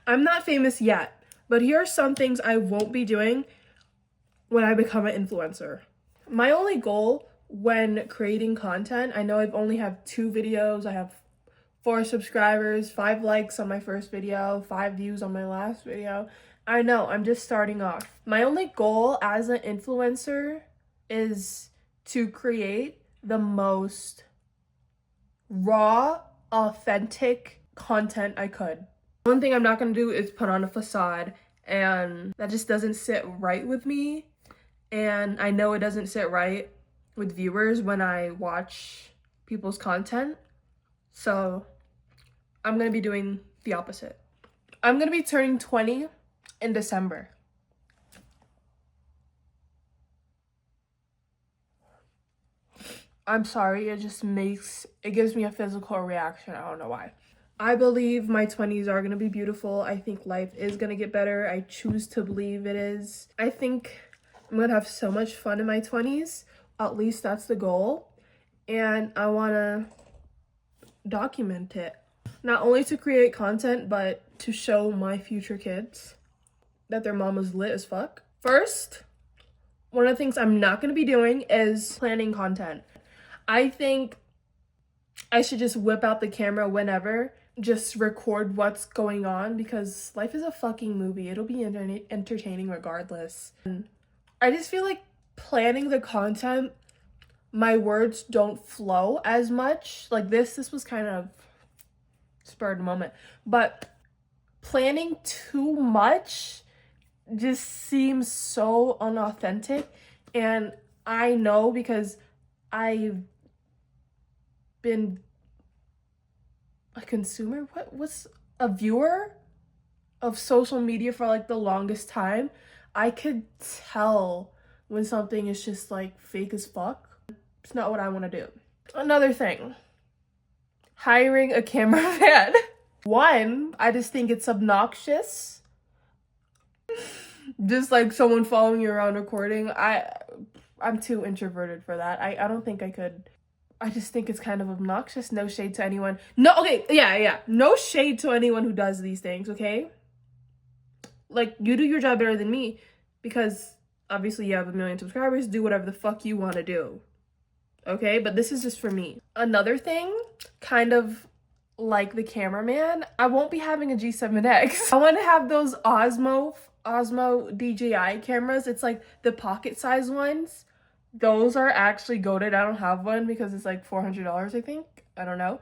I'm not famous yet, but here are some things I won't be doing when I become an influencer. My only goal when creating content, I know I've only have 2 videos. I have 4 subscribers, 5 likes on my first video, 5 views on my last video. I know, I'm just starting off. My only goal as an influencer is to create the most raw, authentic content I could. One thing I'm not gonna do is put on a facade, and that just doesn't sit right with me. And I know it doesn't sit right with viewers when I watch people's content. So I'm gonna be doing the opposite. I'm gonna be turning 20 in December. I'm sorry, it gives me a physical reaction. I don't know why. I believe my 20s are gonna be beautiful. I think life is gonna get better. I choose to believe it is. I think I'm gonna have so much fun in my 20s. At least that's the goal. And I wanna document it. Not only to create content, but to show my future kids that their mom was lit as fuck. First, one of the things I'm not gonna be doing is planning content. I think I should just whip out the camera whenever, just record what's going on, because life is a fucking movie. It'll be entertaining regardless. And I just feel like planning the content, my words don't flow as much. Like this was kind of spurred a moment, but planning too much just seems so unauthentic. And I know, because I've been a consumer, what's a viewer of social media for like the longest time, I could tell when something is just like fake as fuck. It's not what I want to do. Another thing, hiring a cameraman. One, I just think it's obnoxious. Just like someone following you around recording. I'm too introverted for that. I don't think I could. I just think it's kind of obnoxious. No shade to anyone. No, okay, yeah. No shade to anyone who does these things, okay? Like, you do your job better than me, because obviously you have 1 million subscribers. Do whatever the fuck you want to do, okay? But this is just for me. Another thing, kind of like the cameraman, I won't be having a G7X. I want to have those Osmo DJI cameras. It's like the pocket size ones. Those are actually goated. I don't have one because it's like $400, I think. I don't know.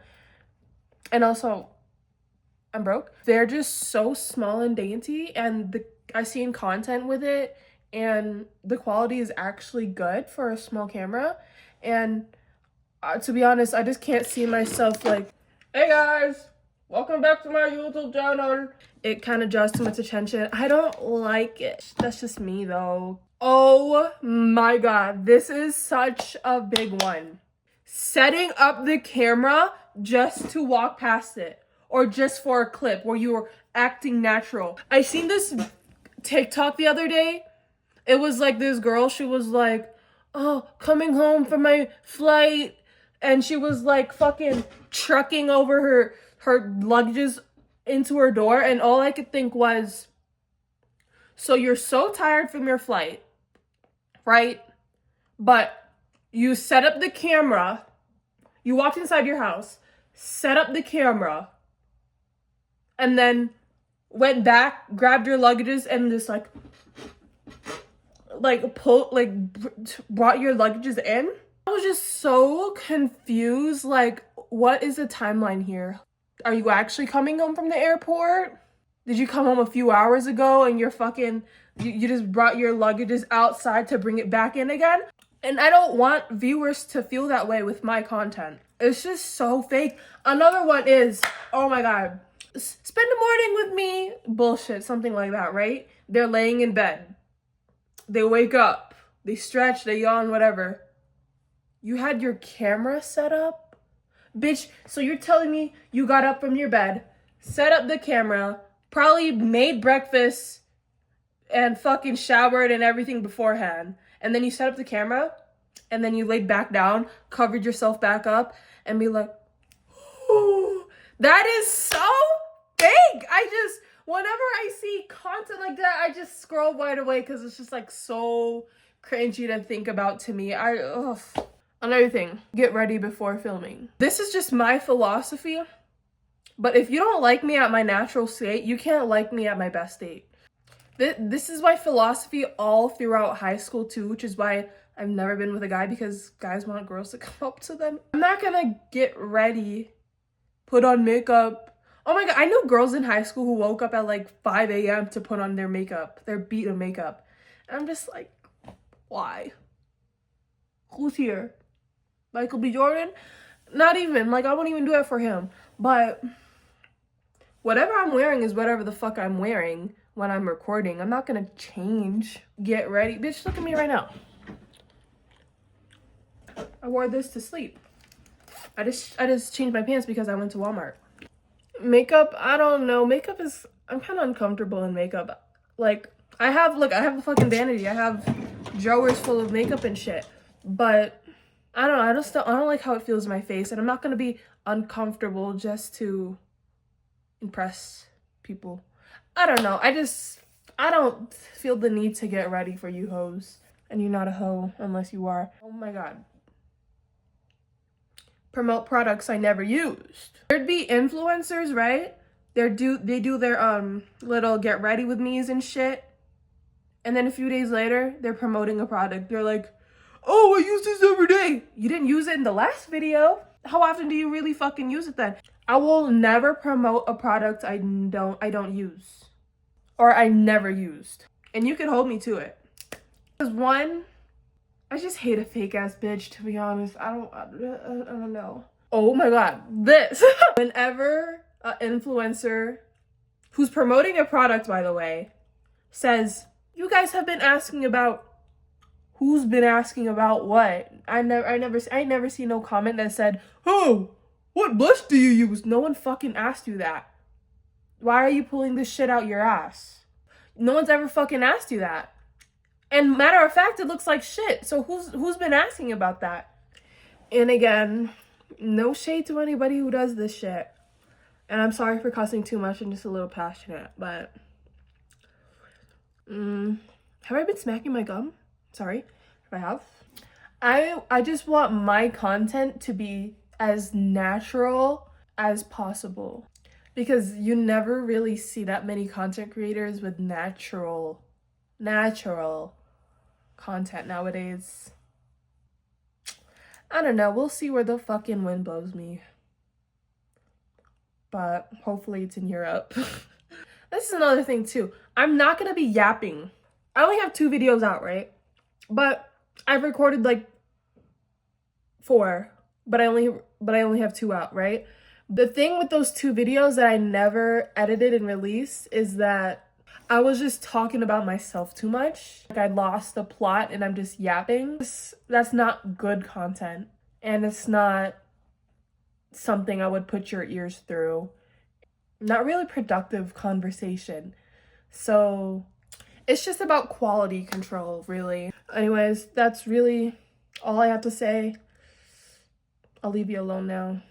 And also, I'm broke. They're just so small and dainty, and I've seen content with it, and the quality is actually good for a small camera. And to be honest, I just can't see myself like, hey guys, welcome back to my YouTube channel. It kind of draws too much attention. I don't like it. That's just me though. Oh my god, this is such a big one. Setting up the camera just to walk past it, or just for a clip where you're acting natural. I seen this TikTok the other day. It was like this girl, she was like, oh, coming home from my flight, and she was like fucking trucking over her luggages into her door, and all I could think was, so you're so tired from your flight, right? But you set up the camera, you walked inside your house, set up the camera, and then went back, grabbed your luggages, and just brought your luggages in. I was just so confused. Like, what is the timeline here? Are you actually coming home from the airport? Did you come home a few hours ago and you're fucking, you just brought your luggages outside to bring it back in again? And I don't want viewers to feel that way with my content. It's just so fake. Another one is, oh my god, spend the morning with me. Bullshit, something like that, right? They're laying in bed. They wake up. They stretch, they yawn, whatever. You had your camera set up? Bitch, so you're telling me you got up from your bed, set up the camera, probably made breakfast, and fucking showered and everything beforehand. And then you set up the camera, and then you laid back down, covered yourself back up, and be like, oh, that is so fake. whenever I see content like that, I just scroll right away because it's just like so cringy to think about to me. Ugh. Another thing, get ready before filming. This is just my philosophy, but if you don't like me at my natural state, you can't like me at my best state. This is my philosophy all throughout high school too, which is why I've never been with a guy, because guys want girls to come up to them. I'm not gonna get ready, put on makeup. Oh my God, I knew girls in high school who woke up at like 5 a.m. to put on their makeup, their beat of makeup. And I'm just like, why? Who's here? Michael B. Jordan? Not even, like I won't even do it for him. But whatever I'm wearing is whatever the fuck I'm wearing when I'm recording. I'm not gonna change. Get ready. Bitch, look at me right now. I wore this to sleep. I just changed my pants because I went to Walmart. Makeup, I don't know. Makeup is, I'm kind of uncomfortable in makeup. Like, I have a fucking vanity. I have drawers full of makeup and shit. But I don't know. I don't like how it feels in my face, and I'm not gonna be uncomfortable just to impress people. I don't know. I don't feel the need to get ready for you hoes. And you're not a hoe unless you are. Oh my God. Promote products I never used. There'd be influencers, right? They do their little get ready with me's and shit. And then a few days later, they're promoting a product. They're like, oh, I use this every day. You didn't use it in the last video. How often do you really fucking use it then? I will never promote a product I don't use. Or I never used. And you can hold me to it. Because one, I just hate a fake ass bitch, to be honest. I don't know. Oh my God, this. Whenever an influencer who's promoting a product, by the way, says, you guys have been asking about, who's been asking about what? I never see no comment that said, oh, what blush do you use? No one fucking asked you that. Why are you pulling this shit out your ass? No one's ever fucking asked you that. And matter of fact, it looks like shit. So who's been asking about that? And again, no shade to anybody who does this shit. And I'm sorry for cussing too much. I'm just a little passionate. But have I been smacking my gum? Sorry if I have. I just want my content to be as natural as possible. Because you never really see that many content creators with natural content nowadays. I don't know. We'll see where the fucking wind blows me. But hopefully it's in Europe. This is another thing too. I'm not gonna be yapping. I only have 2 videos out, right? But I've recorded like 4, but I only have 2 out, right? The thing with those 2 videos that I never edited and released is that I was just talking about myself too much. Like I lost the plot and I'm just yapping. That's not good content. And it's not something I would put your ears through. Not really productive conversation. So it's just about quality control, really. Anyways, that's really all I have to say. I'll leave you alone now.